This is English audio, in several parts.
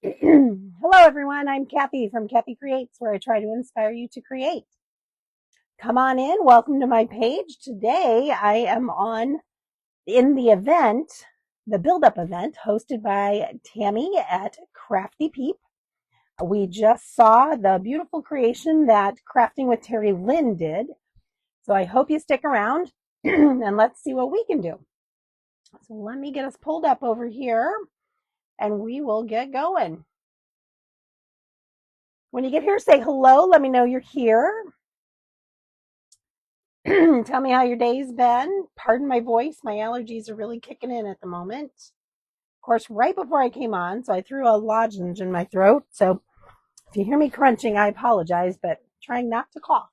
Hello, everyone. I'm Kathy from Kathy Creates, where I try to inspire you to create. Come on in. Welcome to my page. Today, I am in the event, the build up event hosted by Tammy at Crafty Peep. We just saw the beautiful creation that Crafting with Terry Lynn did. So I hope you stick around and let's see what we can do. So let me get us pulled up over here and we will get going. When you get here, say hello. Let me know you're here. Tell me how your day's been. Pardon my voice. My allergies are really kicking in at the moment. Of course, right before I came on, so I threw a lozenge in my throat. So if you hear me crunching, I apologize, but trying not to cough.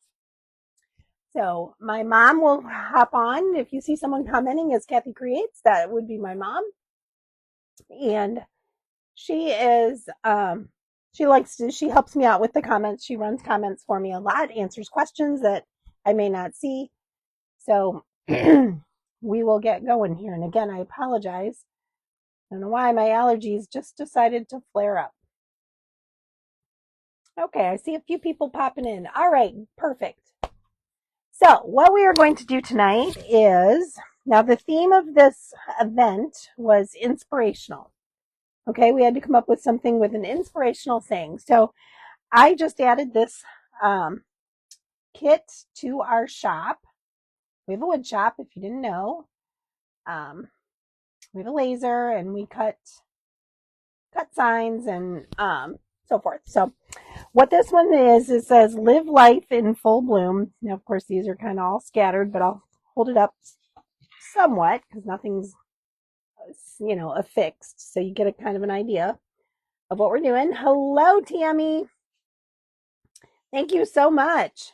So my mom will hop on. If you see someone commenting as Kathy Creates, that would be my mom. And she is, she helps me out with the comments. She runs comments for me a lot, answers questions that I may not see. So we will get going here. And again, I apologize. I don't know why my allergies just decided to flare up. Okay, I see a few people popping in. All right, perfect. So what we are going to do tonight is, now the theme of this event was inspirational. Okay, we had to come up with something with an inspirational thing. So I just added this kit to our shop. We have a wood shop, if you didn't know. We have a laser and we cut signs and so forth. So what this one is, it says live life in full bloom. Now, of course, these are kind of all scattered, but I'll hold it up somewhat because nothing's, affixed. So you get a kind of an idea of what we're doing. Hello, Tammy. Thank you so much.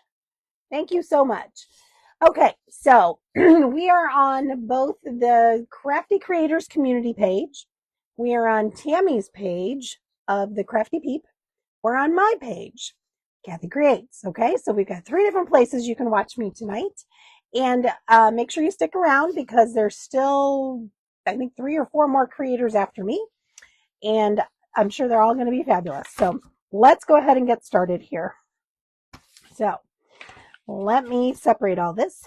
Thank you so much. Okay, so we are on both the Crafty Creators community page. We are on Tammy's page of the Crafty Peep. We're on my page, Kathy Creates. Okay, so we've got 3 different places you can watch me tonight. And make sure you stick around because there's still, I think, 3 or 4 more creators after me. And I'm sure they're all going to be fabulous. So let's go ahead and get started here. So let me separate all this.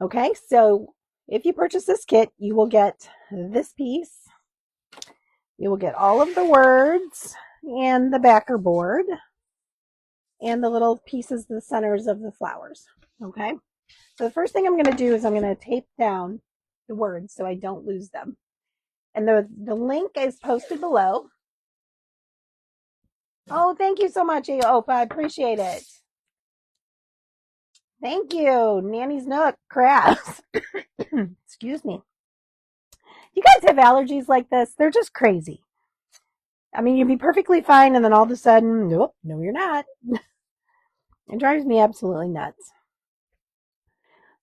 Okay, so if you purchase this kit, you will get this piece. You will get all of the words and the backer board and the little pieces, the centers of the flowers. Okay, so the first thing I'm going to do is I'm going to tape down the words so I don't lose them. And the link is posted below. Oh, thank you so much, Opa. I appreciate it. Thank you, Nanny's Nook Crafts. Excuse me. You guys have allergies like this? They're just crazy. I mean, you'd be perfectly fine, and then all of a sudden, nope, no, you're not. It drives me absolutely nuts.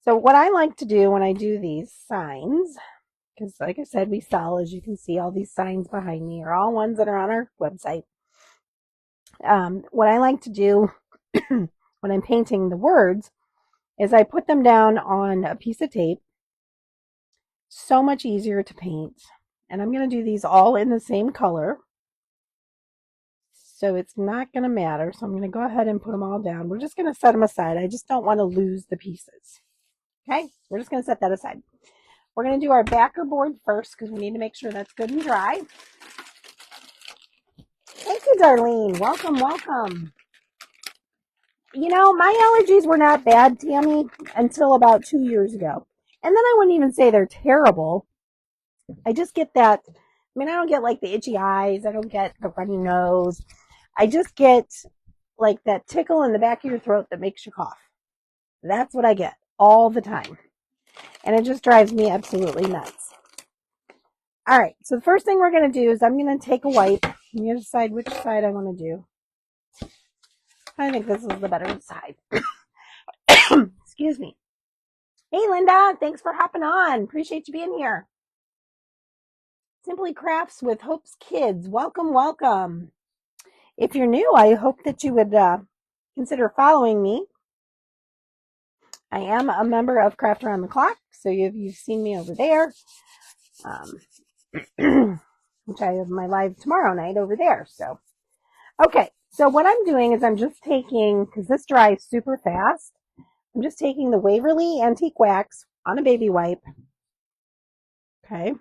So what I like to do when I do these signs, because like I said, we sell, as you can see, all these signs behind me are all ones that are on our website. What I like to do when I'm painting the words is I put them down on a piece of tape. So much easier to paint. And I'm going to do these all in the same color. So it's not going to matter. So I'm going to go ahead and put them all down. We're just going to set them aside. I just don't want to lose the pieces. Okay, we're just going to set that aside. We're going to do our backer board first because we need to make sure that's good and dry. Thank you, Darlene. Welcome, welcome. You know, my allergies were not bad, Tammy, until about 2 years ago. And then I wouldn't even say they're terrible. I just get that. I mean, I don't get like the itchy eyes. I don't get the runny nose. I just get like that tickle in the back of your throat that makes you cough. That's what I get all the time. And it just drives me absolutely nuts. All right, so the first thing we're going to do is I'm going to take a wipe. I'm going to decide which side I want to do. I think this is the better side. Excuse me. Hey, Linda, thanks for hopping on. Appreciate you being here. Simply Crafts with Hope's Kids. Welcome, welcome. If you're new, I hope that you would consider following me. I am a member of Craft Around the Clock, so you've seen me over there. which I have my live tomorrow night over there. So, okay. So what I'm doing is I'm just taking, because this dries super fast, I'm just taking the Waverly Antique Wax on a baby wipe. Okay.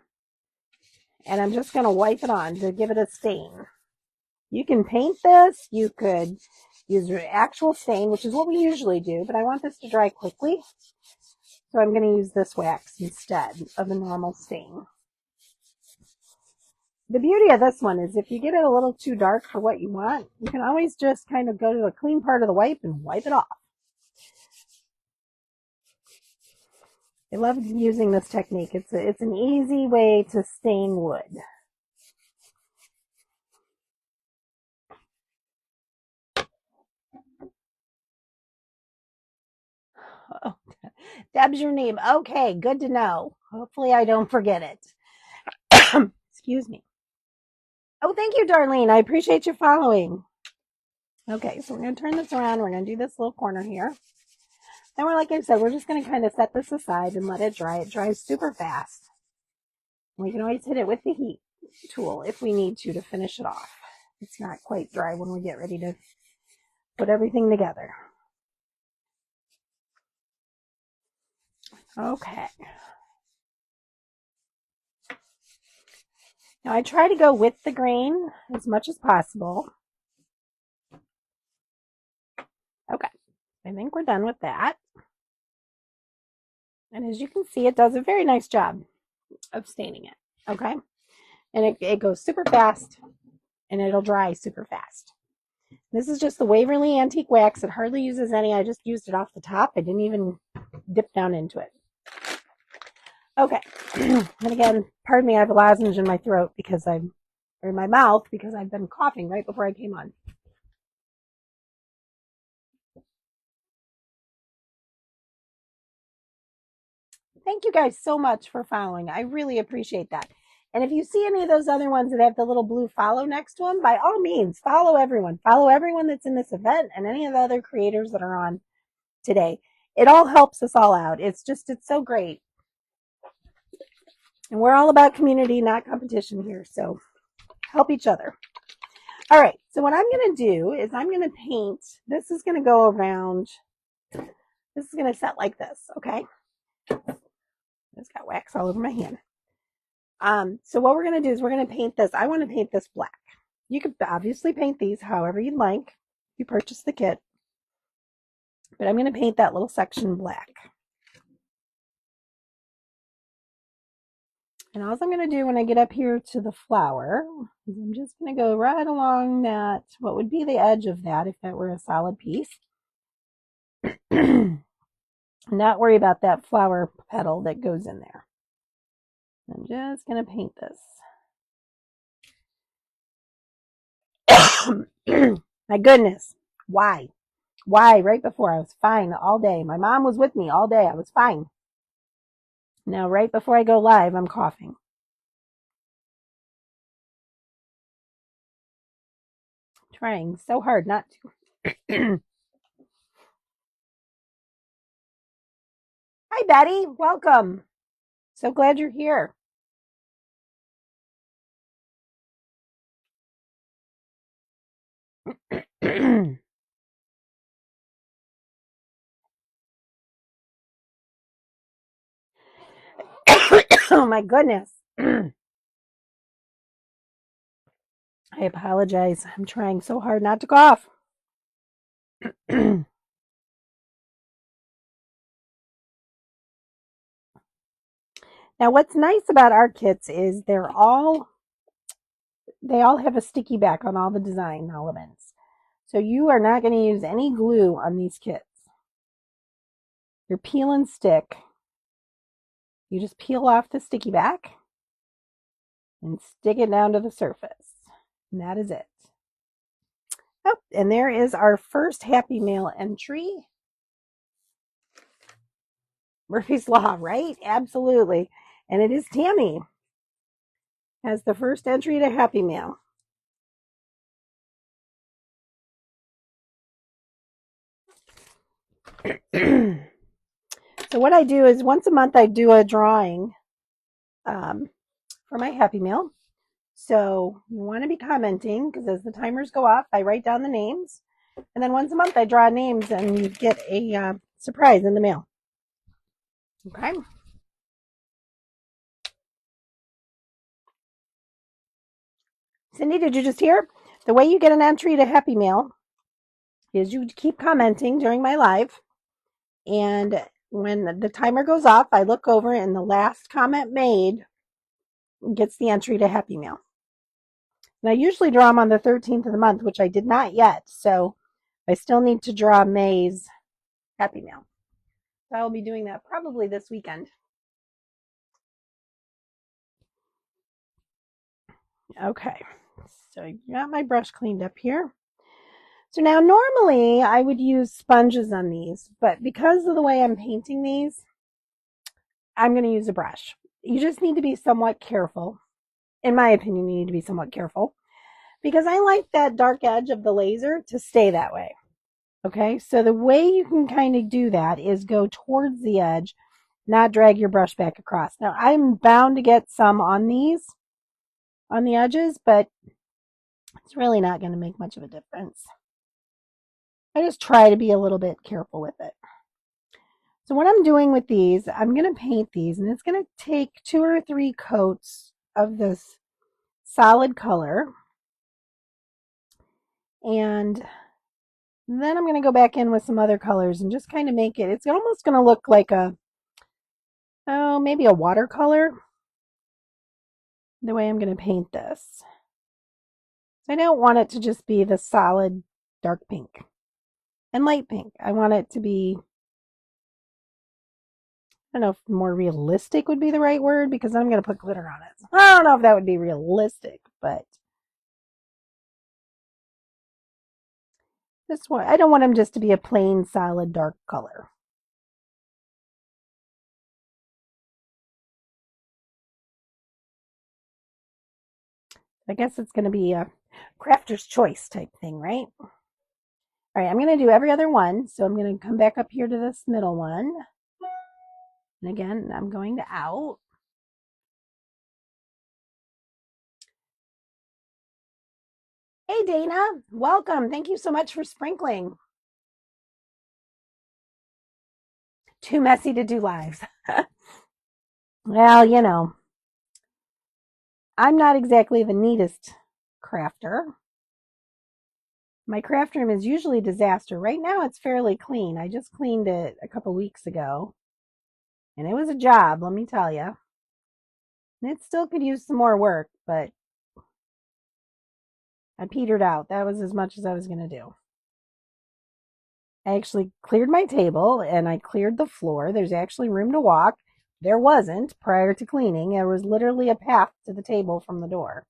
And I'm just going to wipe it on to give it a stain. You can paint this. You could use your actual stain, which is what we usually do, but I want this to dry quickly. So I'm going to use this wax instead of the normal stain. The beauty of this one is if you get it a little too dark for what you want, you can always just kind of go to the clean part of the wipe and wipe it off. I love using this technique. It's an easy way to stain wood. Oh, Deb's your name. Okay, good to know. Hopefully I don't forget it. Excuse me. Oh, thank you, Darlene. I appreciate you following. Okay, so we're going to turn this around. We're going to do this little corner here. And we're, like I said, we're just going to kind of set this aside and let it dry. It dries super fast. We can always hit it with the heat tool if we need to finish it off. It's not quite dry when we get ready to put everything together. Okay. Now I try to go with the grain as much as possible. Okay, I think we're done with that. And as you can see, it does a very nice job of staining it. Okay, and it goes super fast and it'll dry super fast. This is just the Waverly Antique Wax. It hardly uses any. I just used it off the top. I didn't even dip down into it. Okay, and again, pardon me, I have a lozenge in my throat because or in my mouth because I've been coughing right before I came on. Thank you guys so much for following. I really appreciate that. And if you see any of those other ones that have the little blue follow next to them, by all means, follow everyone. Follow everyone that's in this event and any of the other creators that are on today. It all helps us all out. It's so great. And we're all about community, not competition here. So help each other. All right. So what I'm going to do is I'm going to paint. This is going to go around. This is going to set like this. Okay. It's got wax all over my hand. So what we're going to do is we're going to paint this. I want to paint this black. You could obviously paint these however you'd like if you purchase the kit. But I'm going to paint that little section black. And all I'm going to do when I get up here to the flower is I'm just going to go right along that, what would be the edge of that if that were a solid piece. Not worry about that flower petal that goes in there. I'm just going to paint this. My goodness. Why? Why? Right before I was fine all day. My mom was with me all day. I was fine. Now, right before I go live, I'm coughing. Trying so hard not to. Hi, Betty. Welcome. So glad you're here. Oh, my goodness. I apologize. I'm trying so hard not to cough. Now, what's nice about our kits is they all have a sticky back on all the design elements. So you are not going to use any glue on these kits. Your peel and stick. You just peel off the sticky back and stick it down to the surface. And that is it. Oh, and there is our first Happy Mail entry. Murphy's Law, right? Absolutely. And it is Tammy as the first entry to Happy Mail. So what I do is once a month I do a drawing for my Happy Mail. So you want to be commenting because as the timers go off, I write down the names. And then once a month, I draw names and you get a surprise in the mail. Okay. Cindy, did you just hear? The way you get an entry to Happy Mail is you keep commenting during my live. And when the timer goes off, I look over and the last comment made gets the entry to Happy Mail. And I usually draw them on the 13th of the month, which I did not yet. So I still need to draw May's Happy Mail. So I will be doing that probably this weekend. Okay, so I got my brush cleaned up here. So now normally I would use sponges on these, but because of the way I'm painting these, I'm going to use a brush. You just need to be somewhat careful. In my opinion, you need to be somewhat careful because I like that dark edge of the laser to stay that way. Okay, so the way you can kind of do that is go towards the edge, not drag your brush back across. Now I'm bound to get some on these, on the edges, but it's really not going to make much of a difference. I just try to be a little bit careful with it. So what I'm doing with these, I'm going to paint these, and it's going to take 2 or 3 coats of this solid color. And then I'm going to go back in with some other colors and just kind of make it, it's almost going to look like maybe a watercolor, the way I'm going to paint this. I don't want it to just be the solid dark pink and light pink. I want it to be, I don't know if more realistic would be the right word because I'm going to put glitter on it. I don't know if that would be realistic, but this one, I don't want them just to be a plain solid dark color. I guess it's going to be a crafter's choice type thing, right? All right, I'm going to do every other one. So I'm going to come back up here to this middle one. And again, I'm going to out. Hey, Dana, welcome. Thank you so much for sprinkling. Too messy to do lives. Well, you know, I'm not exactly the neatest crafter. My craft room is usually a disaster. Right now, it's fairly clean. I just cleaned it a couple weeks ago. And it was a job, let me tell you. And it still could use some more work, but I petered out. That was as much as I was going to do. I actually cleared my table and I cleared the floor. There's actually room to walk. There wasn't prior to cleaning. There was literally a path to the table from the door.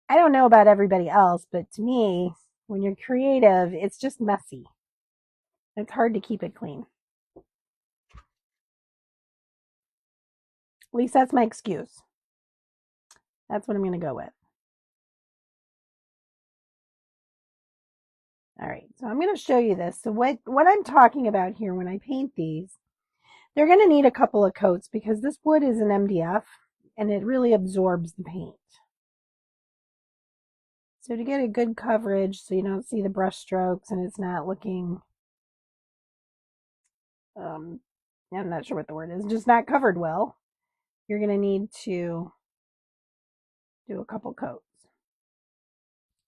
I don't know about everybody else, but to me, when you're creative, it's just messy. It's hard to keep it clean. At least that's my excuse. That's what I'm going to go with. All right, so I'm going to show you this. So what I'm talking about here when I paint these, they're going to need a couple of coats because this wood is an MDF and it really absorbs the paint. So to get a good coverage so you don't see the brush strokes and it's not looking, I'm not sure what the word is, just not covered well, you're going to need to do a couple coats.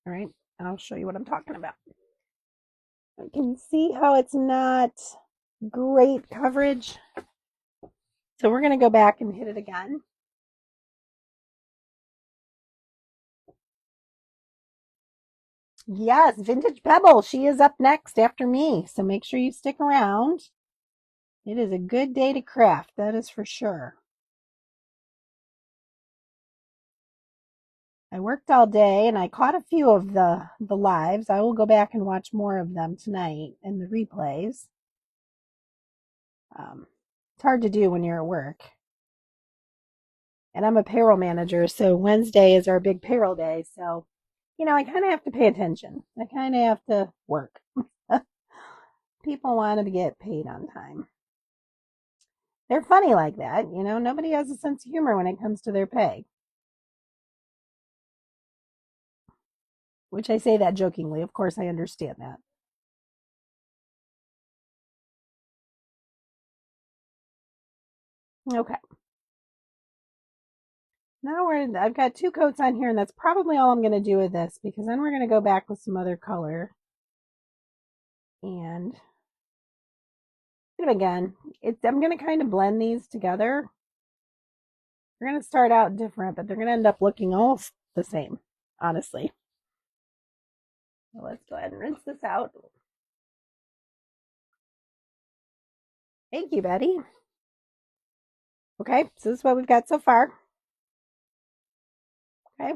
All right, I'll show you what I'm talking about. You can see how it's not great coverage. So we're going to go back and hit it again. Yes, Vintage Pebble. She is up next after me. So make sure you stick around. It is a good day to craft, that is for sure. I worked all day and I caught a few of the lives. I will go back and watch more of them tonight in the replays. It's hard to do when you're at work. And I'm a payroll manager, so Wednesday is our big payroll day. So, you know, I kind of have to pay attention. I kind of have to work. People want to get paid on time. They're funny like that. You know, nobody has a sense of humor when it comes to their pay. Which I say that jokingly. Of course, I understand that. Okay. Now I've got 2 coats on here, and that's probably all I'm going to do with this, because then we're going to go back with some other color. And again, I'm going to kind of blend these together. They're going to start out different, but they're going to end up looking all the same, honestly. So let's go ahead and rinse this out. Thank you, Betty. Okay, so this is what we've got so far. Okay,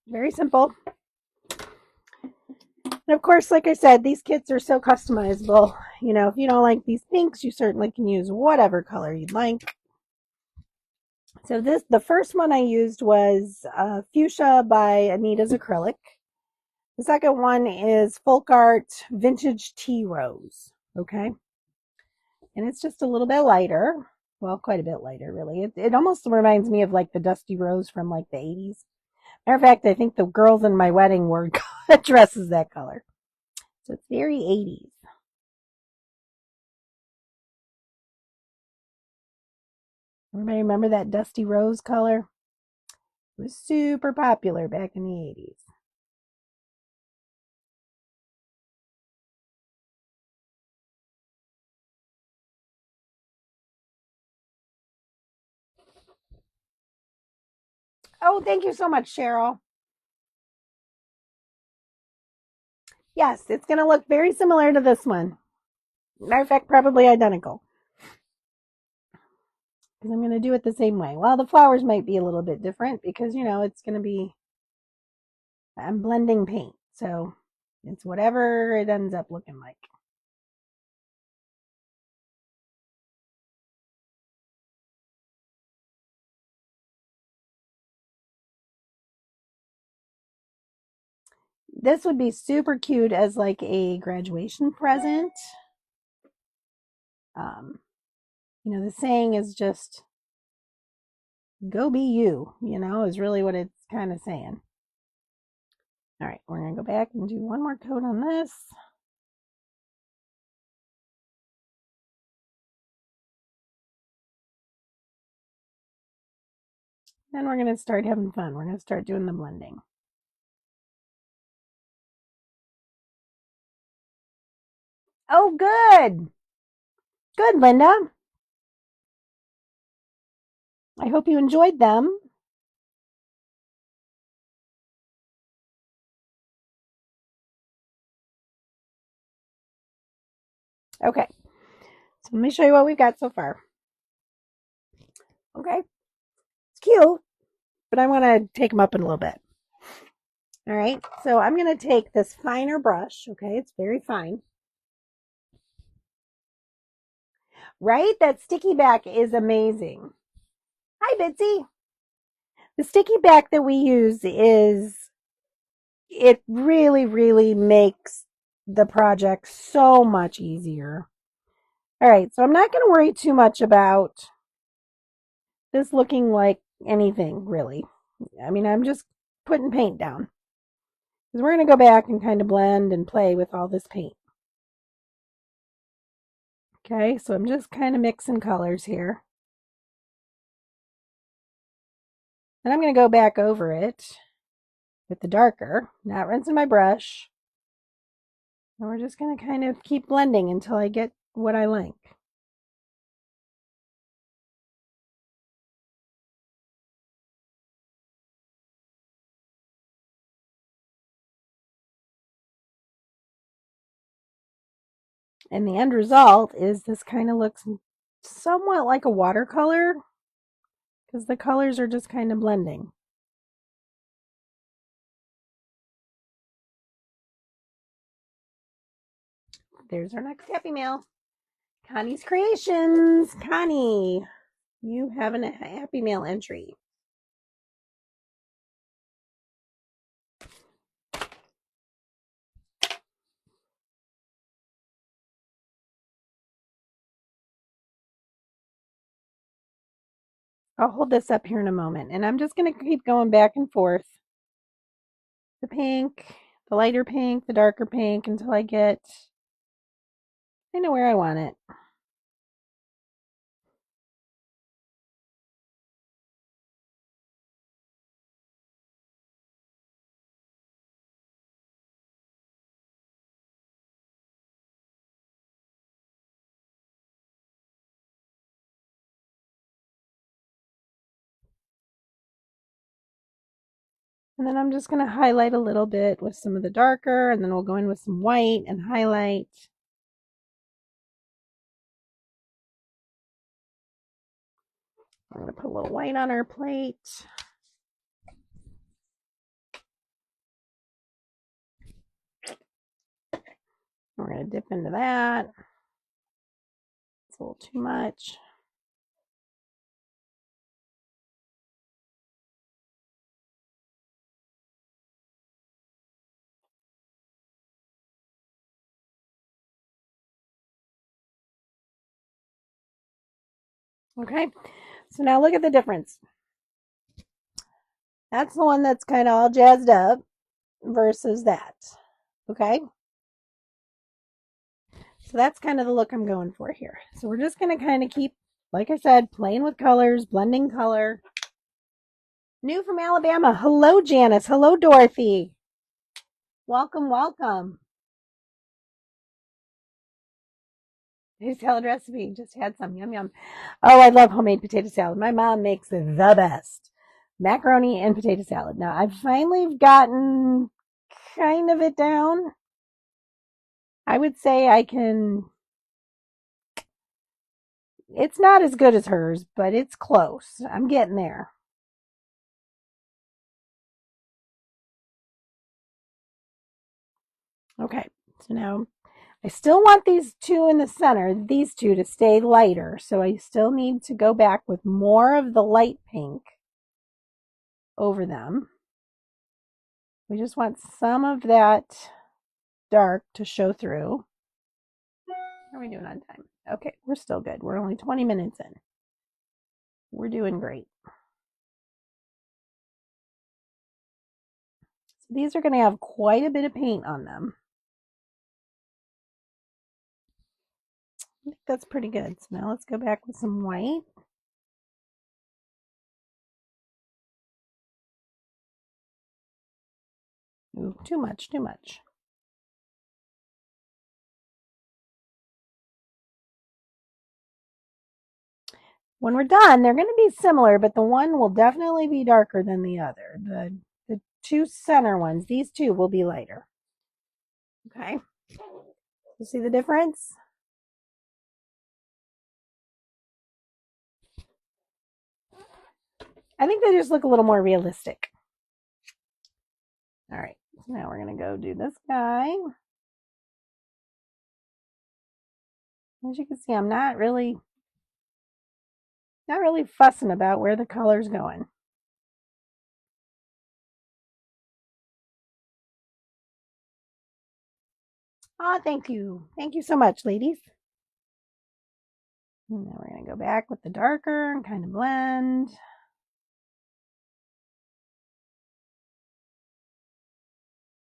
very simple. And of course, like I said, these kits are so customizable. You know, if you don't like these pinks, you certainly can use whatever color you'd like. So the first one I used was Fuchsia by Anita's Acrylic. The second one is Folk Art Vintage Tea Rose. Okay. And it's just a little bit lighter. Well, quite a bit lighter, really. It almost reminds me of like the Dusty Rose from like the 80s. Matter of fact, I think the girls in my wedding wore dresses that color. So it's very 80s. Everybody remember that Dusty Rose color? It was super popular back in the 80s. Oh, thank you so much, Cheryl. Yes, it's going to look very similar to this one. Matter of fact, probably identical. Because I'm going to do it the same way. Well, the flowers might be a little bit different because, you know, it's going to be, I'm blending paint. So it's whatever it ends up looking like. This would be super cute as like a graduation present. Um, you know, the saying is just go be you, you know, is really what it's kind of saying. All right, we're going to go back and do one more coat on this. Then we're going to start having fun. We're going to start doing the blending. Oh, good. Good, Linda. I hope you enjoyed them. Okay, so let me show you what we've got so far. Okay, it's cute, but I want to take them up in a little bit. All right, so I'm going to take this finer brush. Okay, it's very fine. Right? That sticky back is amazing. Hi, Bitsy. The sticky back that we use it really, really makes the project so much easier. All right, so I'm not going to worry too much about this looking like anything, really. I mean, I'm just putting paint down. Because we're going to go back and kind of blend and play with all this paint. Okay, so I'm just kind of mixing colors here. Then I'm going to go back over it with the darker, not rinsing my brush. And we're just going to kind of keep blending until I get what I like. And the end result is this kind of looks somewhat like a watercolor because the colors are just kind of blending. There's our next Happy Mail. Connie's Creations. Connie, you have a Happy Mail entry. I'll hold this up here in a moment, and I'm just going to keep going back and forth. The pink, the lighter pink, the darker pink, until I get kind of where I want it. And then I'm just going to highlight a little bit with some of the darker, and then we'll go in with some white and highlight. I'm going to put a little white on our plate. We're going to dip into that. It's a little too much. Okay, so now look at the difference. That's the one that's kind of all jazzed up versus that. Okay, so that's kind of the look I'm going for here. So we're just going to kind of keep, like I said, playing with colors, blending color. New from Alabama. Hello, Janice. Hello, Dorothy. Welcome, welcome. Potato salad recipe. Just had some. Yum, yum. Oh, I love homemade potato salad. My mom makes the best macaroni and potato salad. Now, I've finally gotten kind of it down. I would say I can. It's not as good as hers, but it's close. I'm getting there. Okay, so now I still want these two in the center, these two to stay lighter. So I still need to go back with more of the light pink over them. We just want some of that dark to show through. How are we doing on time? Okay, we're still good. We're only 20 minutes in. We're doing great. So these are going to have quite a bit of paint on them. I think that's pretty good. So now let's go back with some white. Ooh, too much, too much. When we're done, they're going to be similar, but the one will definitely be darker than the other. The two center ones, these two will be lighter. Okay. You see the difference? I think they just look a little more realistic. All right. So now we're going to go do this guy. As you can see, I'm not really fussing about where the color's going. Oh, thank you. Thank you so much, ladies. And now we're going to go back with the darker and kind of blend.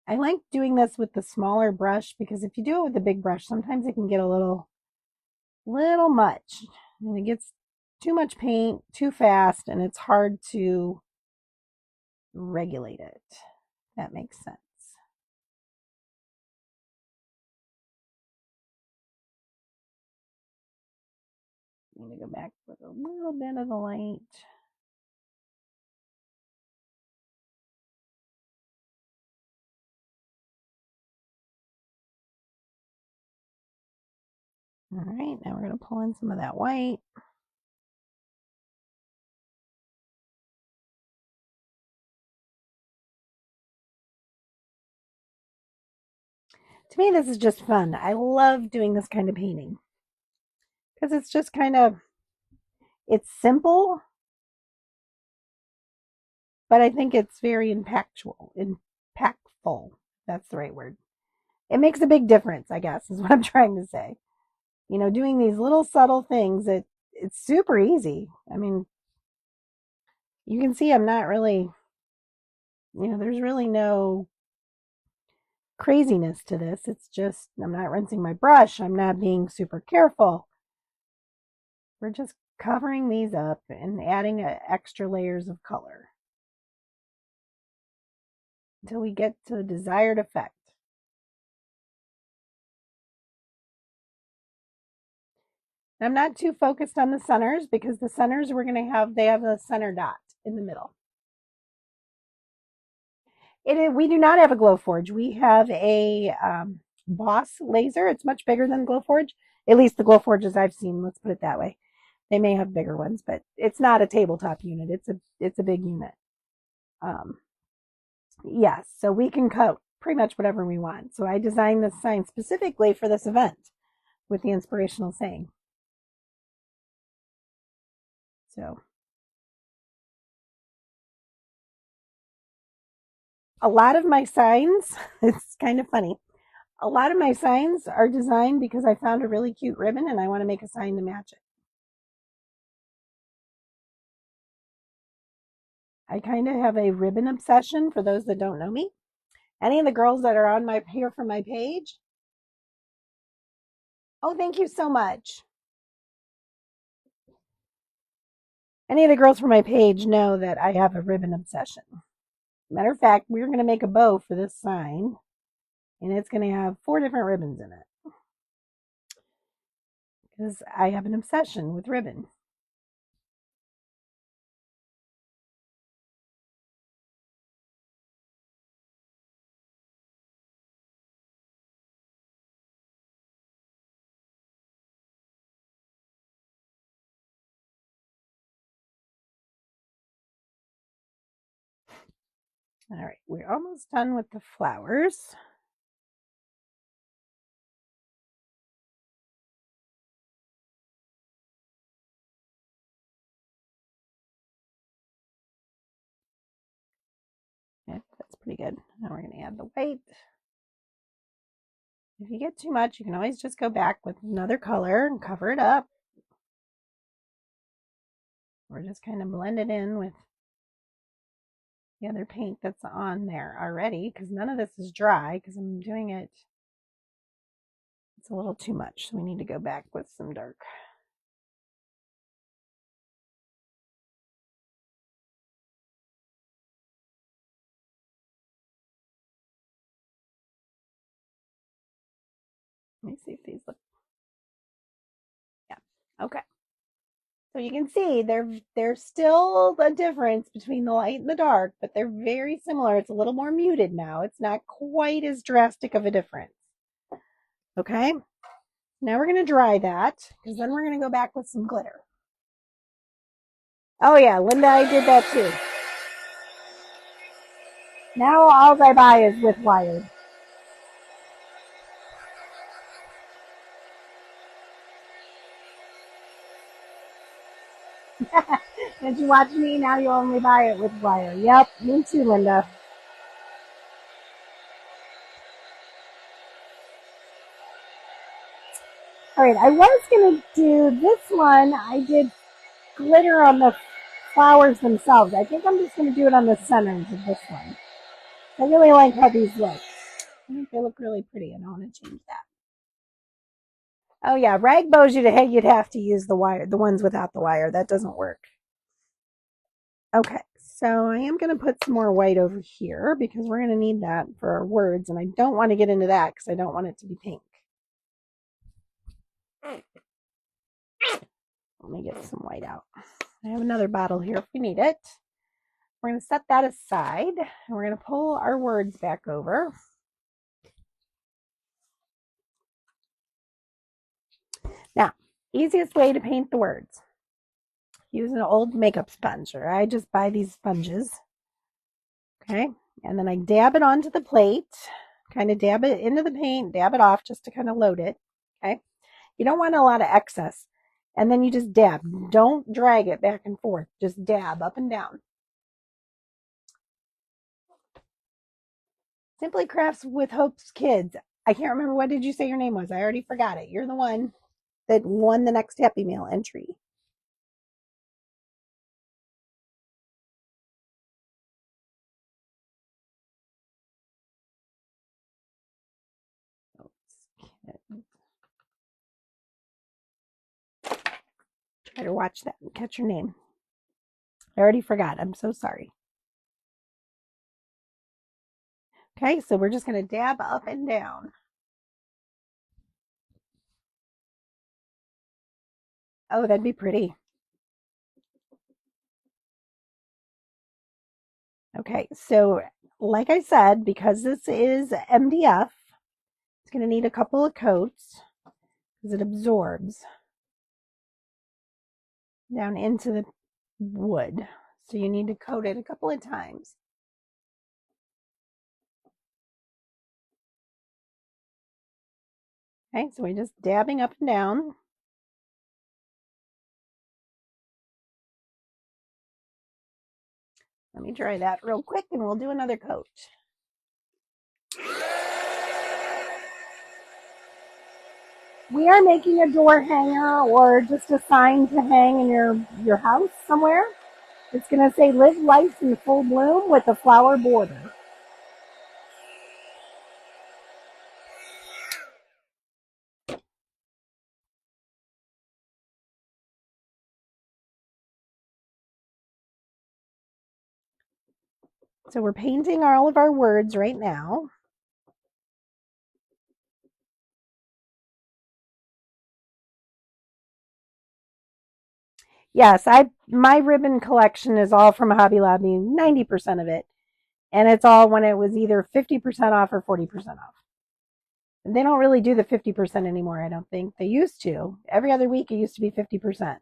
I like doing this with the smaller brush because if you do it with the big brush, sometimes it can get a little much. And it gets too much paint too fast and it's hard to regulate it. That makes sense. I'm going to go back with a little bit of the light. All right, now we're going to pull in some of that white. To me, this is just fun. I love doing this kind of painting because it's just kind of, it's simple, but I think it's very impactful. That's the right word. It makes a big difference, I guess, is what I'm trying to say. You know, doing these little subtle things, it's super easy. I mean, You can see I'm not really, there's really no craziness to this. It's just, I'm not rinsing my brush. I'm not being super careful. We're just covering these up and adding extra layers of color until we get to the desired effect. And I'm not too focused on the centers because the centers we're going to have, they have a center dot in the middle. We do not have a Glowforge. We have a Boss laser. It's much bigger than Glowforge. At least the Glowforges I've seen. Let's put it that way. They may have bigger ones, but it's not a tabletop unit. It's a big unit. Yes, so we can cut pretty much whatever we want. So I designed this sign specifically for this event with the inspirational saying. So a lot of my signs, it's kind of funny. A lot of my signs are designed because I found a really cute ribbon and I want to make a sign to match it. I kind of have a ribbon obsession for those that don't know me. Any of the girls that are on here from my page. Oh, thank you so much. Any of the girls from my page know that I have a ribbon obsession. Matter of fact, we're going to make a bow for this sign, and it's going to have 4 different ribbons in it because I have an obsession with ribbon. All right, we're almost done with the flowers. Yeah, that's pretty good. Now we're going to add the white. If you get too much, you can always just go back with another color and cover it up. We're just kind of blend it in with the other paint that's on there already because none of this is dry because I'm doing it. It's a little too much, so we need to go back with some dark. Let me see if these look. Yeah. Okay. So you can see there's still a difference between the light and the dark, but they're very similar. It's a little more muted now. It's not quite as drastic of a difference. Okay. Now we're going to dry that because then we're going to go back with some glitter. Oh yeah, Linda, I did that too. Now all I buy is with wire. Did you watch me? Now you only buy it with wire. Yep, me too, Linda. All right, I was going to do this one. I did glitter on the flowers themselves. I think I'm just going to do it on the centers of this one. I really like how these look. I think they look really pretty, and I want to change that. Oh yeah, rag bows you'd have to use the wire, the ones without the wire. That doesn't work. Okay, so I am going to put some more white over here because we're going to need that for our words, and I don't want to get into that because I don't want it to be pink. Let me get some white out. I have another bottle here if we need it. We're going to set that aside, and we're going to pull our words back over. Now, easiest way to paint the words. Use an old makeup sponge, or I just buy these sponges. Okay, and then I dab it onto the plate, kind of dab it into the paint, dab it off just to kind of load it. Okay, you don't want a lot of excess. And then you just dab. Don't drag it back and forth. Just dab up and down. Simply Crafts with Hope's Kids. I can't remember, what did you say your name was? I already forgot it. You're the one that won the next Happy Mail entry. Better watch that and catch your name. I already forgot. I'm so sorry. Okay, so we're just going to dab up and down. Oh, that'd be pretty. Okay, so like I said, because this is MDF, it's going to need a couple of coats because it absorbs down into the wood. So you need to coat it a couple of times. Okay, so we're just dabbing up and down. Let me dry that real quick and we'll do another coat. We are making a door hanger or just a sign to hang in your house somewhere. It's going to say live life in full bloom with a flower border. So we're painting all of our words right now. Yes, my ribbon collection is all from Hobby Lobby, 90% of it. And it's all when it was either 50% off or 40% off. They don't really do the 50% anymore, I don't think. They used to. Every other week it used to be 50%.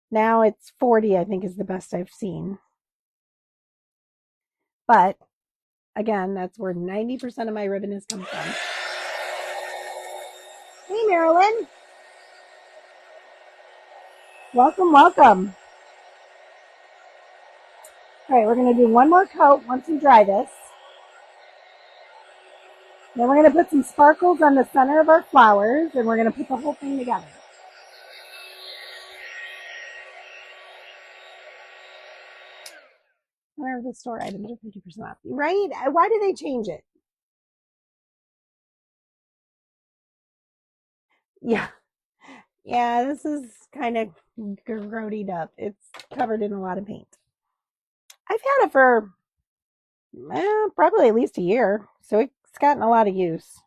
Now it's 40, I think is the best I've seen. But again, that's where 90% of my ribbon has come from. Hey, Marilyn. Welcome, welcome. All right, we're going to do one more coat once we dry this. Then we're going to put some sparkles on the center of our flowers, and we're going to put the whole thing together. Where are the store items are 50% off? Right? Why did they change it? Yeah. Yeah, this is kind of grodied up. It's covered in a lot of paint. I've had it for probably at least a year, so it's gotten a lot of use.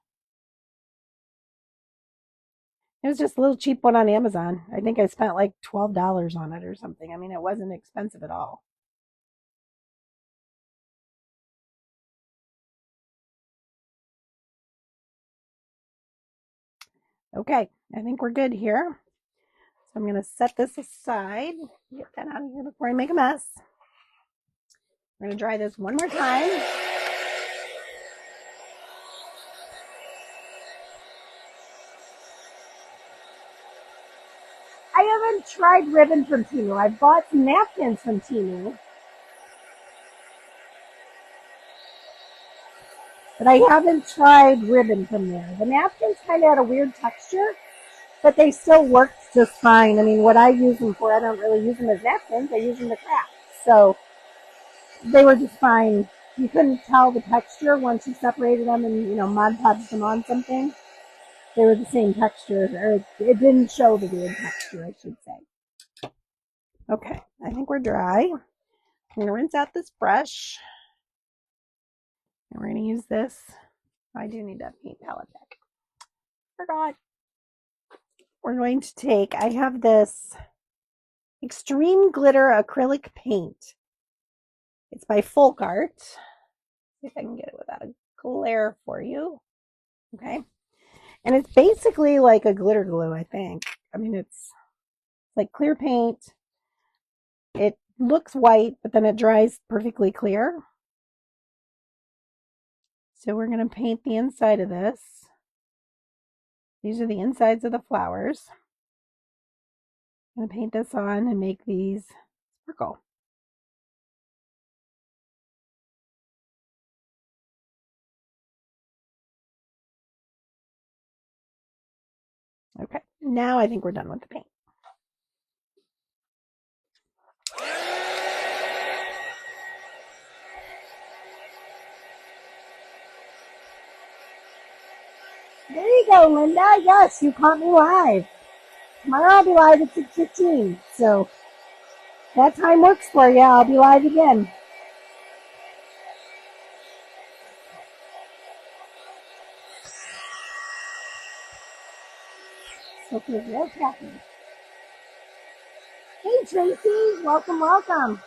It was just a little cheap one on Amazon. I think I spent like $12 on it or something. I mean, it wasn't expensive at all. Okay, I think we're good here. So I'm going to set this aside. Get that out of here before I make a mess. We're going to dry this one more time. I haven't tried ribbon from Temu. I've bought some napkins from Temu. But I haven't tried ribbon from there. The napkins kind of had a weird texture, but they still worked just fine. I mean, what I use them for, I don't really use them as napkins. I use them to craft. So they were just fine. You couldn't tell the texture once you separated them and, Mod Podged them on something. They were the same texture, or it didn't show the weird texture, I should say. Okay, I think we're dry. I'm going to rinse out this brush. And we're going to use this. I do need that paint palette back. Forgot. We're going to take, I have this Extreme Glitter Acrylic Paint. It's by Folk Art. See if I can get it without a glare for you. Okay. And it's basically like a glitter glue, I think. I mean, it's like clear paint. It looks white, but then it dries perfectly clear. So we're going to paint the inside of this. These are the insides of the flowers. I'm going to paint this on and make these sparkle. Okay, now I think we're done with the paint. There you go, Linda. Yes, you caught me live. Tomorrow I'll be live at 6:15. So that time works for you. I'll be live again. Okay, what's happening? Hey Tracy, welcome, welcome.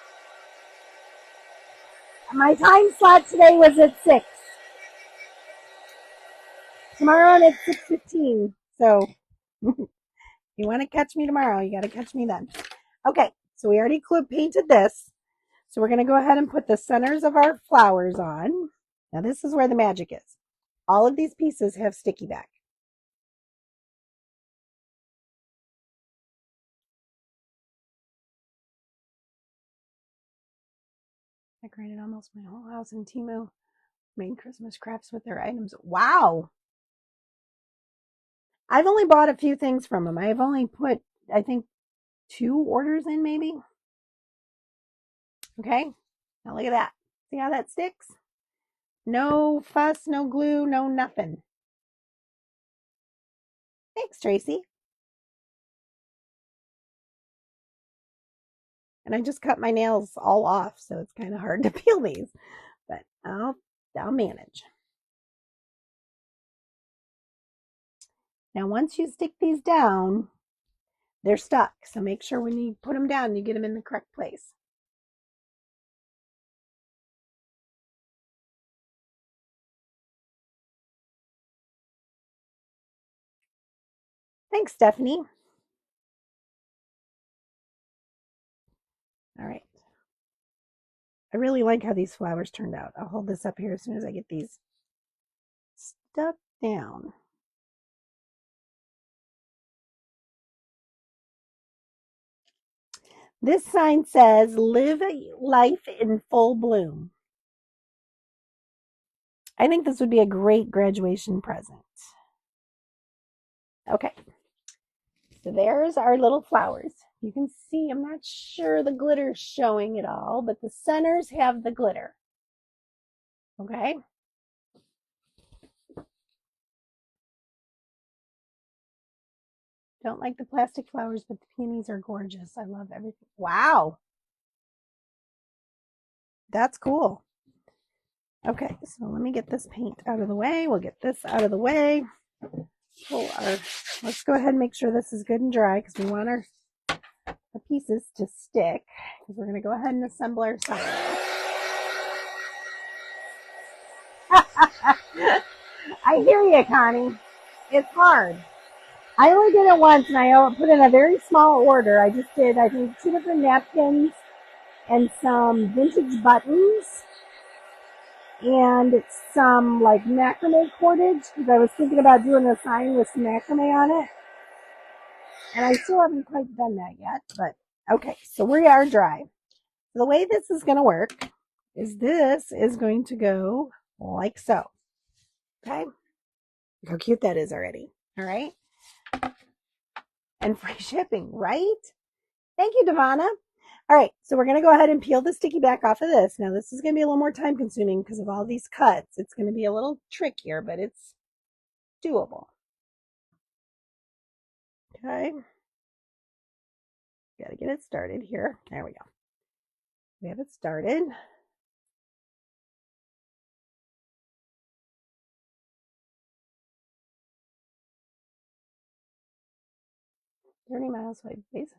My time slot today was at 6. Tomorrow I'm at 6:15. So you want to catch me tomorrow, you got to catch me then. Okay, so we already painted this. So we're going to go ahead and put the centers of our flowers on. Now this is where the magic is. All of these pieces have sticky back. Decorated almost my whole house in Temu. Made Christmas crafts with their items. Wow. I've only bought a few things from them. I've only put, I think, 2 orders in maybe. Okay. Now look at that. See how that sticks? No fuss, no glue, no nothing. Thanks, Tracy. And I just cut my nails all off, so it's kind of hard to peel these, but I'll manage. Now, once you stick these down, they're stuck. So make sure when you put them down, you get them in the correct place. Thanks, Stephanie. All right. I really like how these flowers turned out. I'll hold this up here as soon as I get these stuck down. This sign says, live life in full bloom. I think this would be a great graduation present. Okay. So there's our little flowers. You can see, I'm not sure the glitter's showing at all, but the centers have the glitter. Okay. Don't like the plastic flowers, but the peonies are gorgeous. I love everything. Wow. That's cool. Okay, so let me get this paint out of the way. We'll get this out of the way. Let's go ahead and make sure this is good and dry because we want the pieces to stick. Because we're going to go ahead and assemble our sign. I hear you, Connie. It's hard. I only did it once, and I put in a very small order. I just did, I think, 2 different napkins and some vintage buttons and some like macrame cordage because I was thinking about doing a sign with some macrame on it. And I still haven't quite done that yet, but okay, so we are dry. The way this is going to work is this is going to go like so. Okay? Look how cute that is already. All right? And free shipping, right? Thank you, Devana. All right, so we're going to go ahead and peel the sticky back off of this. Now, this is going to be a little more time consuming because of all these cuts. It's going to be a little trickier, but it's doable. Okay. Got to get it started here. There we go. We have it started. $30 miles away, please.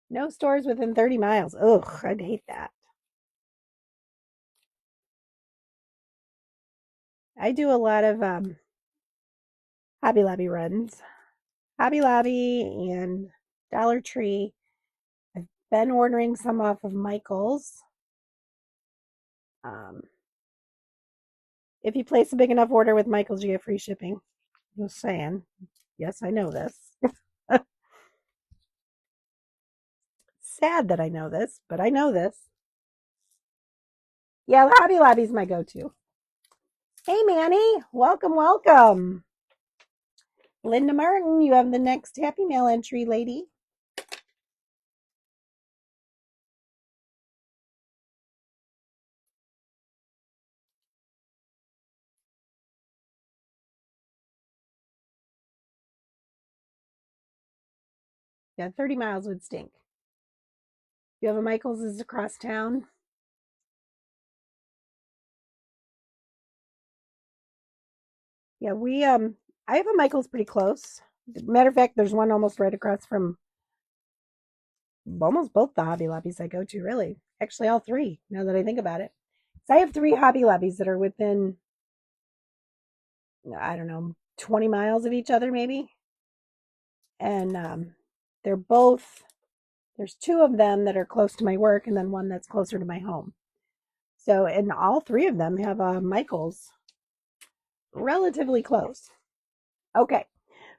No stores within 30 miles. Ugh, I'd hate that. I do a lot of Hobby Lobby runs. Hobby Lobby and Dollar Tree. I've been ordering some off of Michael's. If you place a big enough order with Michael's, you get free shipping. Just saying. Yes, I know this. Sad that I know this, but I know this. Yeah, Hobby Lobby's my go-to. Hey, Manny. Welcome, welcome. Linda Martin, you have the next Happy Mail entry, lady. Yeah, 30 miles would stink. You have a Michael's is across town. Yeah, I have a Michael's pretty close. Matter of fact, there's one almost right across from almost both the Hobby Lobbies I go to, really. Actually, all three, now that I think about it. So I have three Hobby Lobbies that are within, I don't know, 20 miles of each other, maybe. And they're both, there's two of them that are close to my work, and then one that's closer to my home. So, and all three of them have Michael's relatively close. Okay,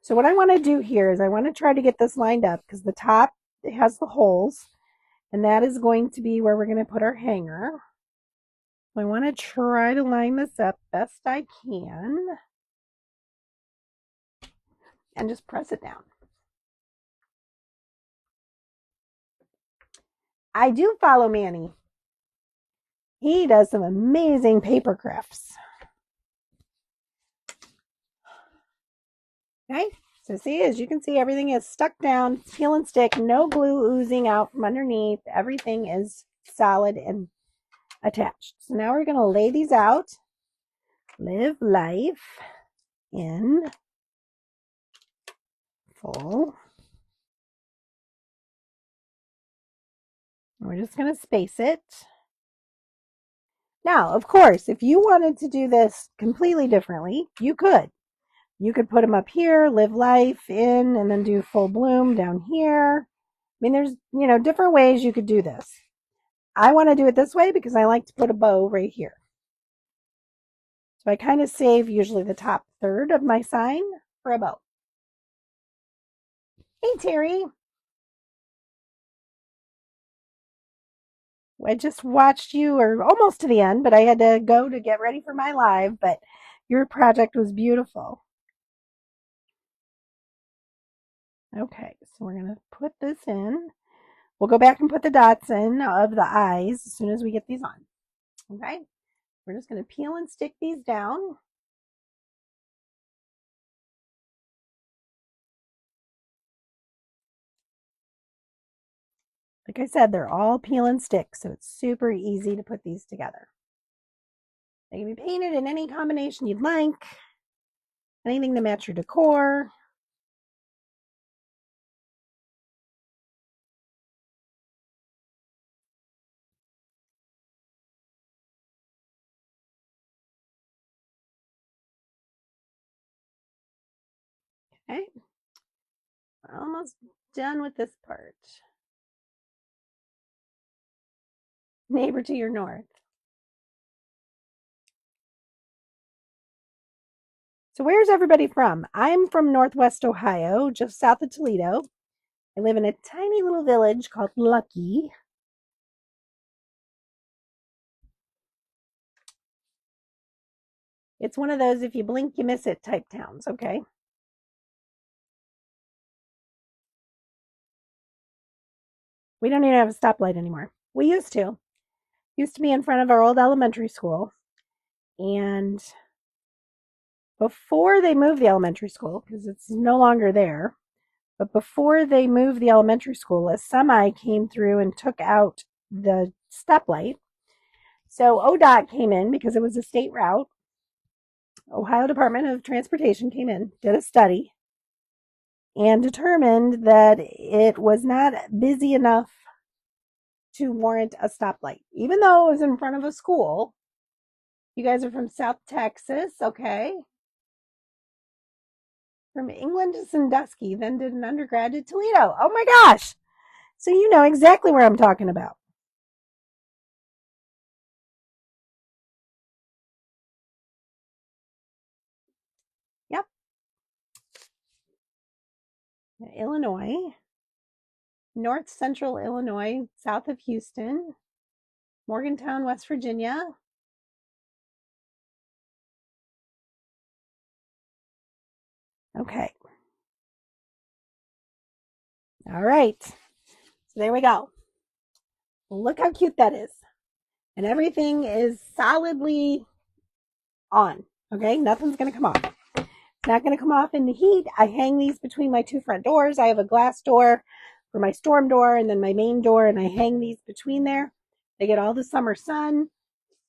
so what I want to do here is I want to try to get this lined up because the top it has the holes, and that is going to be where we're going to put our hanger. I want to try to line this up best I can and just press it down. I do follow Manny. He does some amazing paper crafts. Okay, so see, as you can see, everything is stuck down, peel and stick, no glue oozing out from underneath. Everything is solid and attached. So now we're going to lay these out. Live life in full. We're just going to space it. Now, of course, if you wanted to do this completely differently, you could. You could put them up here, live life in, and then do full bloom down here. I mean, there's, different ways you could do this. I want to do it this way because I like to put a bow right here. So I kind of save usually the top third of my sign for a bow. Hey, Terry. I just watched you, or almost to the end, but I had to go to get ready for my live, but your project was beautiful. Okay, so we're going to put this in. We'll go back and put the dots in of the eyes as soon as we get these on. Okay, we're just going to peel and stick these down. Like I said, they're all peel and stick, so it's super easy to put these together. They can be painted in any combination you'd like, anything to match your decor. Okay, we're almost done with this part. Neighbor to your north. So where's everybody from? I'm from Northwest Ohio, just south of Toledo. I live in a tiny little village called Lucky. It's one of those if you blink, you miss it type towns, okay? We don't even have a stoplight anymore. We used to. Used to be in front of our old elementary school. And before they moved the elementary school, because it's no longer there, but before they moved the elementary school, a semi came through and took out the stoplight. So ODOT came in because it was a state route. Ohio Department of Transportation came in, did a study, and determined that it was not busy enough to warrant a stoplight. Even though it was in front of a school. You guys are from South Texas, okay? From England to Sandusky, then did an undergrad at Toledo. Oh my gosh! So you know exactly where I'm talking about. Yep. Illinois, north central Illinois, south of Houston, Morgantown, West Virginia. Okay. All right. So there we go. Look how cute that is. And everything is solidly on. Okay, nothing's going to come off. Not going to come off in the heat. I hang these between my two front doors. I have a glass door for my storm door and then my main door, and I hang these between there. They get all the summer sun,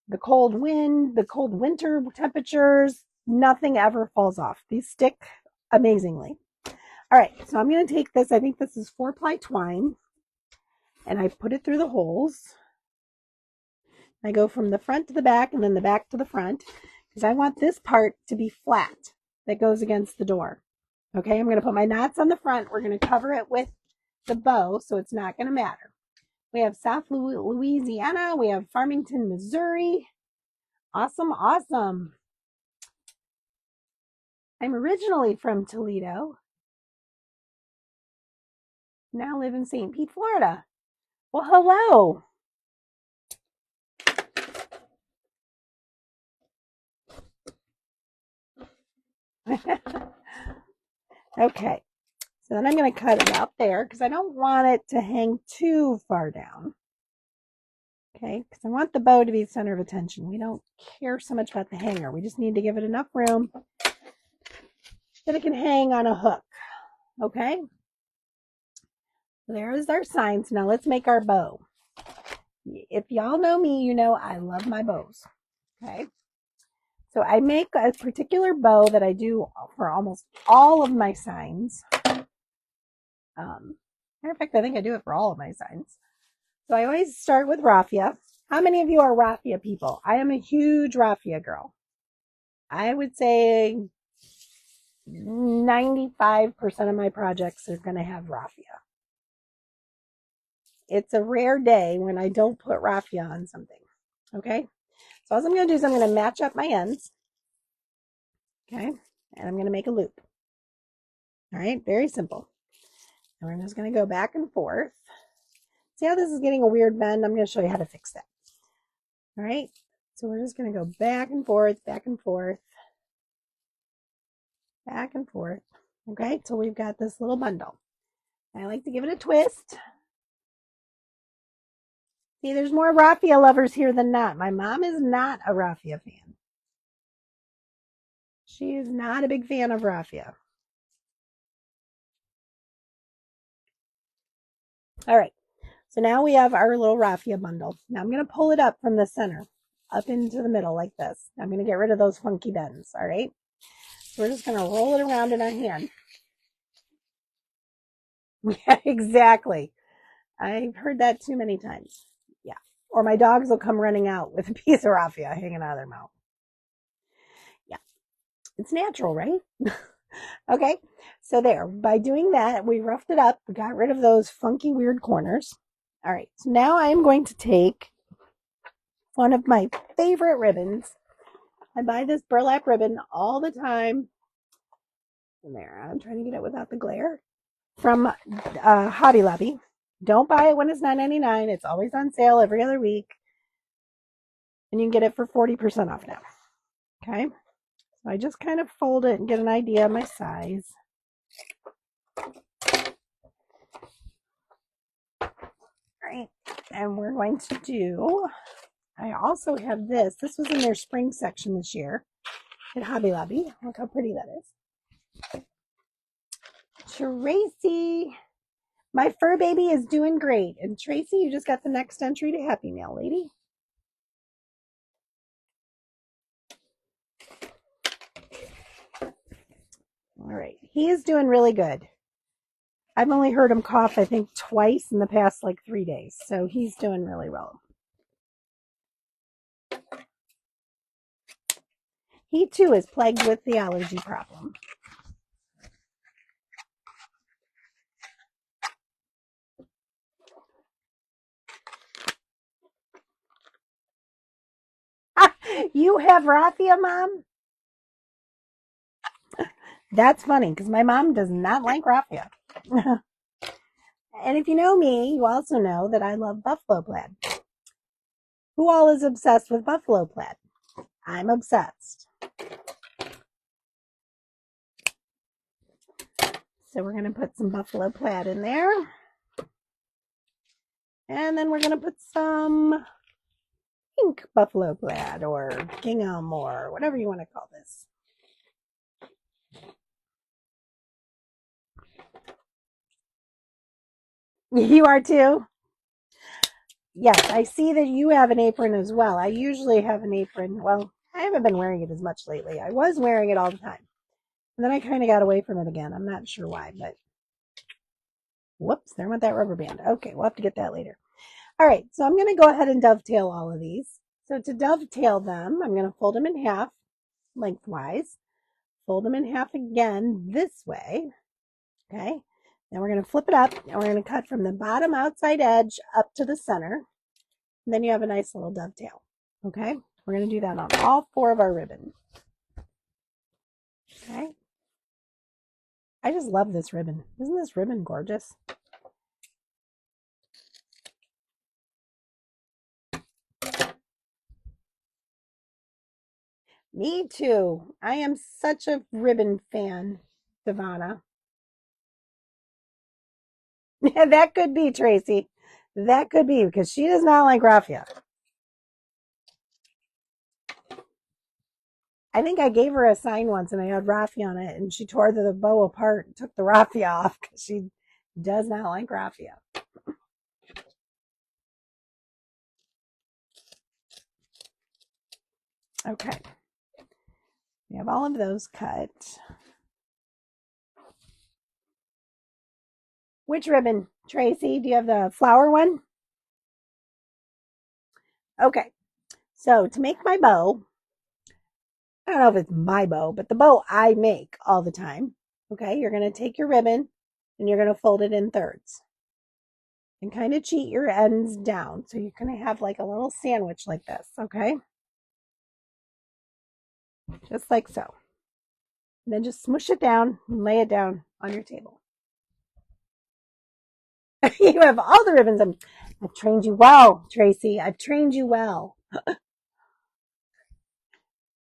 the cold wind, the cold winter temperatures. Nothing ever falls off. These stick amazingly. All right, so I'm going to take this. I think this is 4-ply twine, and I put it through the holes. I go from the front to the back and then the back to the front because I want this part to be flat that goes against the door. Okay, I'm going to put my knots on the front. We're going to cover it with the bow so it's not going to matter. We have South Louisiana. We have Farmington, Missouri. Awesome, awesome. I'm originally from Toledo. Now live in St. Pete, Florida. Well, hello. Okay, so then I'm going to cut it out there because I don't want it to hang too far down. Okay, because I want the bow to be the center of attention. We don't care so much about the hanger. We just need to give it enough room that it can hang on a hook. Okay, there is our signs. Now let's make our bow. If y'all know me, you know I love my bows. Okay, so I make a particular bow that I do for almost all of my signs. Matter of fact, I think I do it for all of my signs. So I always start with raffia. How many of you are raffia people? I am a huge raffia girl. I would say 95% of my projects are going to have raffia. It's a rare day when I don't put raffia on something. Okay, so all I'm going to do is I'm going to match up my ends. Okay, and I'm going to make a loop. All right, very simple. And we're just going to go back and forth. See how this is getting a weird bend? I'm going to show you how to fix that. All right, so we're just going to go back and forth, back and forth, back and forth. Okay, so we've got this little bundle. I like to give it a twist. See, there's more raffia lovers here than not. My mom is not a raffia fan. She is not a big fan of raffia. All right, so now we have our little raffia bundle. Now I'm going to pull it up from the center, up into the middle like this. I'm going to get rid of those funky bends, all right? So we're just going to roll it around in our hand. Yeah, exactly. I've heard that too many times. Yeah. Or my dogs will come running out with a piece of raffia hanging out of their mouth. Yeah. It's natural, right? Okay. So there, by doing that, we roughed it up. We got rid of those funky, weird corners. All right. So now I am going to take one of my favorite ribbons. I buy this burlap ribbon all the time. And there, I'm trying to get it without the glare. From Hobby Lobby. Don't buy it when it's $9.99. It's always on sale every other week. And you can get it for 40% off now. Okay. So I just kind of fold it and get an idea of my size. All right. And we're going to do, I also have this. This was in their spring section this year at Hobby Lobby. Look how pretty that is. Tracy, my fur baby is doing great. And Tracy, you just got the next entry to Happy Mail, lady. All right. He is doing really good. I've only heard him cough, I think, twice in the past, 3 days. So he's doing really well. He, too, is plagued with the allergy problem. You have raffia, Mom? That's funny, because my mom does not like raffia. And if you know me, you also know that I love buffalo plaid. Who all is obsessed with buffalo plaid? I'm obsessed. So we're going to put some buffalo plaid in there. And then we're going to put some pink buffalo plaid or gingham or whatever you want to call this. You are too? Yes, I see that you have an apron as well. I usually have an apron. Well, I haven't been wearing it as much lately. I was wearing it all the time. And then I kind of got away from it again. I'm not sure why, but whoops, there went that rubber band. Okay, we'll have to get that later. All right, so I'm going to go ahead and dovetail all of these. So to dovetail them, I'm going to fold them in half lengthwise, fold them in half again this way. Okay, then we're going to flip it up and we're going to cut from the bottom outside edge up to the center. And then you have a nice little dovetail. Okay, we're going to do that on all 4 of our ribbon. Okay, I just love this ribbon. Isn't this ribbon gorgeous? Me too. I am such a ribbon fan, Devana. Yeah, that could be Tracy. That could be because she does not like raffia. I think I gave her a sign once and I had raffia on it and she tore the bow apart and took the raffia off because she does not like raffia. Okay. We have all of those cut. Which ribbon, Tracy? Do you have the flower one? Okay. So to make my bow, I don't know if it's my bow, but the bow I make all the time. Okay, you're going to take your ribbon and you're going to fold it in thirds and kind of cheat your ends down. So you're going to have like a little sandwich like this, okay? Just like so. And then just smush it down and lay it down on your table. You have all the ribbons. I've trained you well, Tracy. I've trained you well.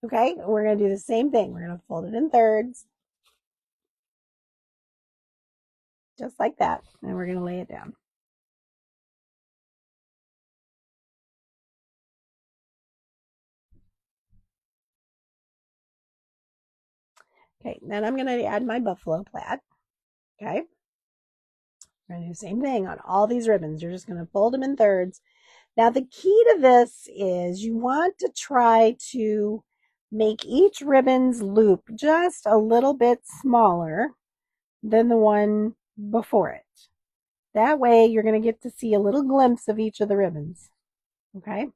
Okay, we're going to do the same thing. We're going to fold it in thirds. Just like that. And we're going to lay it down. Okay, then I'm going to add my buffalo plaid. Okay. We're going to do the same thing on all these ribbons. You're just going to fold them in thirds. Now, the key to this is you want to try to make each ribbon's loop just a little bit smaller than the one before it. That way, you're going to get to see a little glimpse of each of the ribbons. Okay.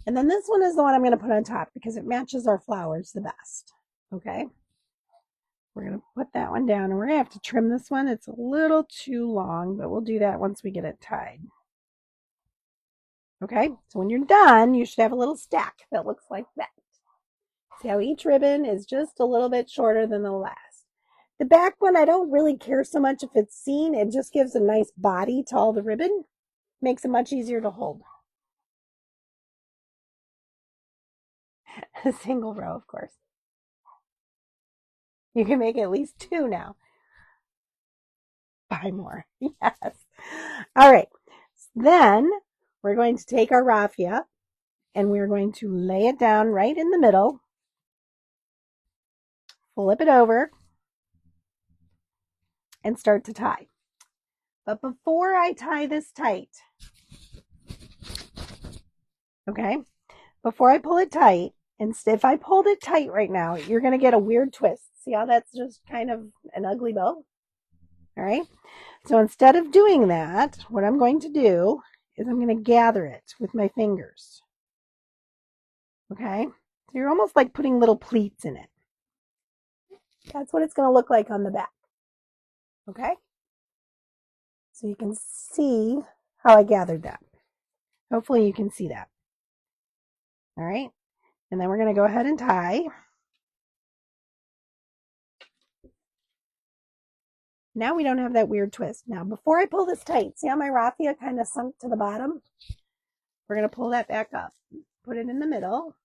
And then this one is the one I'm going to put on top because it matches our flowers the best. Okay. We're going to put that one down and we're going to have to trim this one. It's a little too long, but we'll do that once we get it tied. Okay, so when you're done, you should have a little stack that looks like that. See how each ribbon is just a little bit shorter than the last. The back one, I don't really care so much if it's seen. It just gives a nice body to all the ribbon. Makes it much easier to hold. A single row, of course. You can make at least 2 now. Buy more. Yes. All right. Then we're going to take our raffia and we're going to lay it down right in the middle. Flip it over and start to tie. But before I tie this tight, okay, before I pull it tight, and if I pulled it tight right now, you're going to get a weird twist. See how that's just kind of an ugly bow? All right. So instead of doing that, what I'm going to do is I'm going to gather it with my fingers. Okay. So you're almost like putting little pleats in it. That's what it's going to look like on the back. Okay. So you can see how I gathered that. Hopefully you can see that. All right. And then we're going to go ahead and tie. Now we don't have that weird twist. Now, before I pull this tight, see how my raffia kind of sunk to the bottom? We're going to pull that back up. Put it in the middle.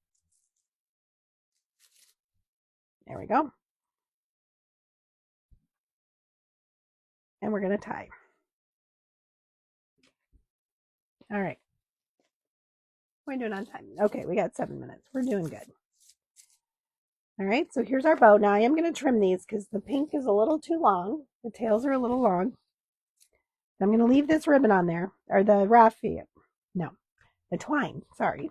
There we go. And we're going to tie. All right. We're doing on time. Okay, we got 7 minutes. We're doing good. All right, so here's our bow. Now I am going to trim these because the pink is a little too long. The tails are a little long. I'm going to leave this ribbon on there, or the raffia. No, the twine. Sorry.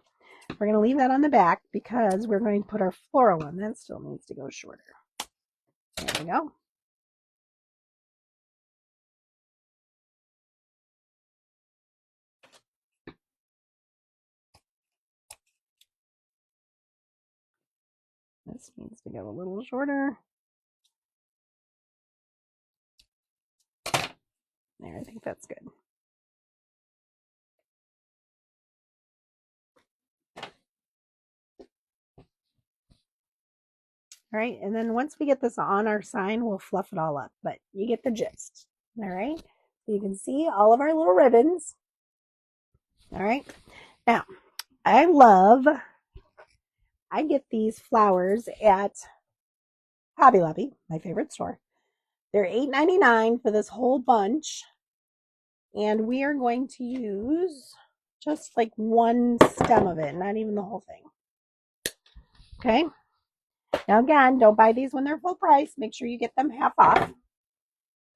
We're going to leave that on the back because we're going to put our floral on. That still needs to go shorter. There we go. This needs to go a little shorter. There, I think that's good. All right, and then once we get this on our sign, we'll fluff it all up, but you get the gist. All right, so you can see all of our little ribbons. All right, now I get these flowers at Hobby Lobby, my favorite store. They're $8.99 for this whole bunch, and we are going to use just like one stem of it, not even the whole thing. Okay. Now again, don't buy these when they're full price. Make sure you get them half off.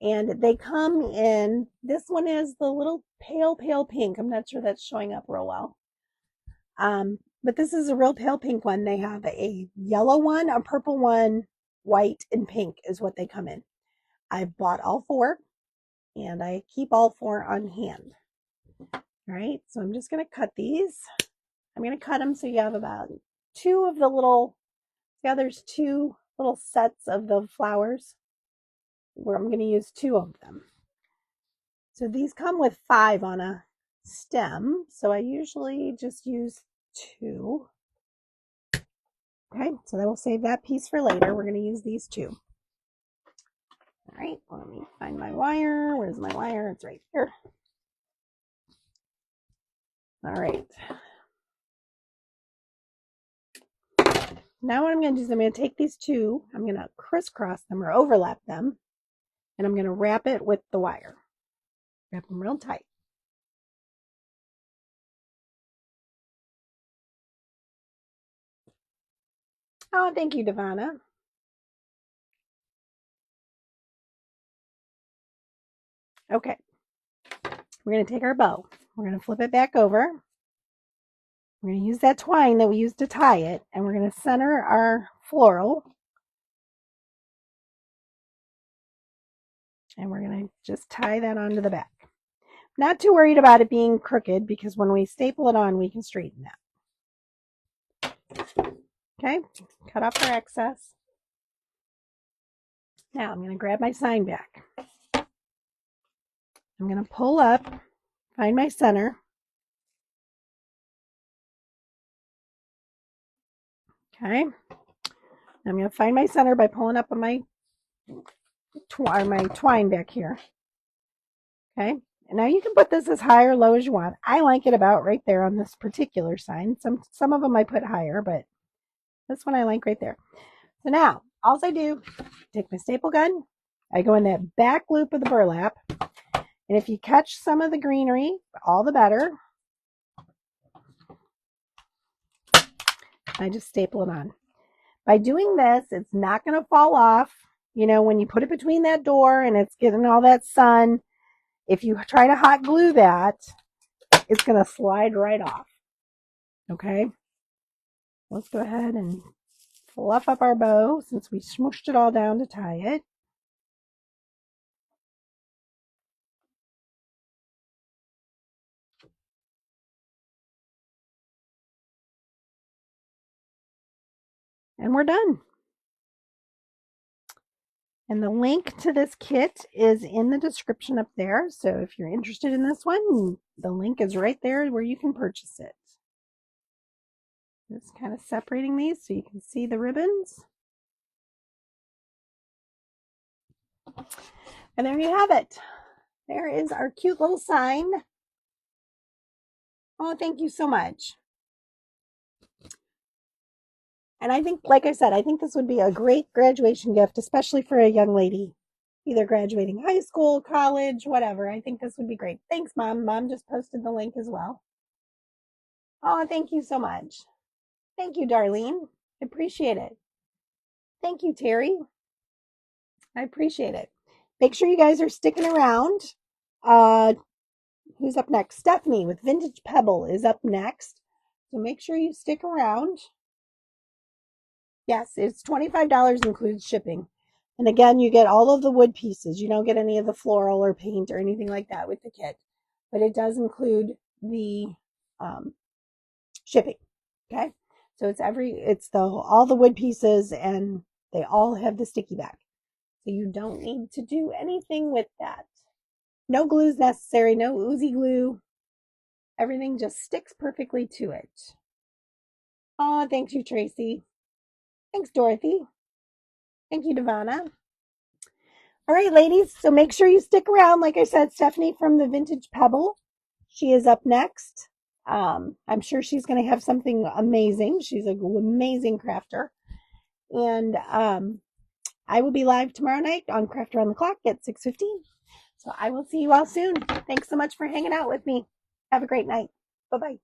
And they come in, this one is the little pale pink. I'm not sure that's showing up real well. But this is a real pale pink one. They have a yellow one, a purple one, white, and pink is what they come in. I bought all 4, and I keep all 4 on hand. All right, so I'm just going to cut these. I'm going to cut them so you have about 2 of the little, yeah, there's 2 little sets of the flowers where I'm going to use 2 of them. So these come with 5 on a stem, so I usually just use 2. Okay, so then we'll save that piece for later. We're going to use these 2. All right, let me find my wire. Where's my wire? It's right here. All right. Now what I'm going to do is I'm going to take these 2, I'm going to crisscross them or overlap them, and I'm going to wrap it with the wire. Wrap them real tight. Oh, thank you, Devana. Okay. We're going to take our bow. We're going to flip it back over. We're going to use that twine that we used to tie it, and we're going to center our floral. And we're going to just tie that onto the back. Not too worried about it being crooked because when we staple it on, we can straighten that. Okay, cut off our excess. Now I'm going to grab my sign back. I'm going to pull up, find my center. Okay, I'm going to find my center by pulling up on my twine back here. Okay, and now you can put this as high or low as you want. I like it about right there on this particular sign. Some of them I put higher, but this one I like right there. So now, all I do, take my staple gun, I go in that back loop of the burlap, and if you catch some of the greenery, all the better. I just staple it on. By doing this, it's not going to fall off. You know, when you put it between that door and it's getting all that sun, if you try to hot glue that, it's going to slide right off. Okay? Let's go ahead and fluff up our bow since we smooshed it all down to tie it. And we're done. And the link to this kit is in the description up there. So if you're interested in this one, the link is right there where you can purchase it. Just kind of separating these so you can see the ribbons. And there you have it. There is our cute little sign. Oh, thank you so much. And I think, like I said, I think this would be a great graduation gift, especially for a young lady, either graduating high school, college, whatever. I think this would be great. Thanks, Mom. Mom just posted the link as well. Oh, thank you so much. Thank you, Darlene. I appreciate it. Thank you, Terry. I appreciate it. Make sure you guys are sticking around. Who's up next? Stephanie with Vintage Pebble is up next. So make sure you stick around. Yes, it's $25 includes shipping. And again, you get all of the wood pieces. You don't get any of the floral or paint or anything like that with the kit. But it does include the shipping. Okay? So it's all the wood pieces, and they all have the sticky back. So you don't need to do anything with that. No glue is necessary, no oozy glue. Everything just sticks perfectly to it. Oh, thanks you, Tracy. Thanks, Dorothy. Thank you, Devana. All right, ladies. So make sure you stick around. Like I said, Stephanie from the Vintage Pebble, she is up next. I'm sure she's going to have something amazing. She's an amazing crafter. And I will be live tomorrow night on Craft Around the Clock at 6:15. So I will see you all soon. Thanks so much for hanging out with me. Have a great night. Bye-bye.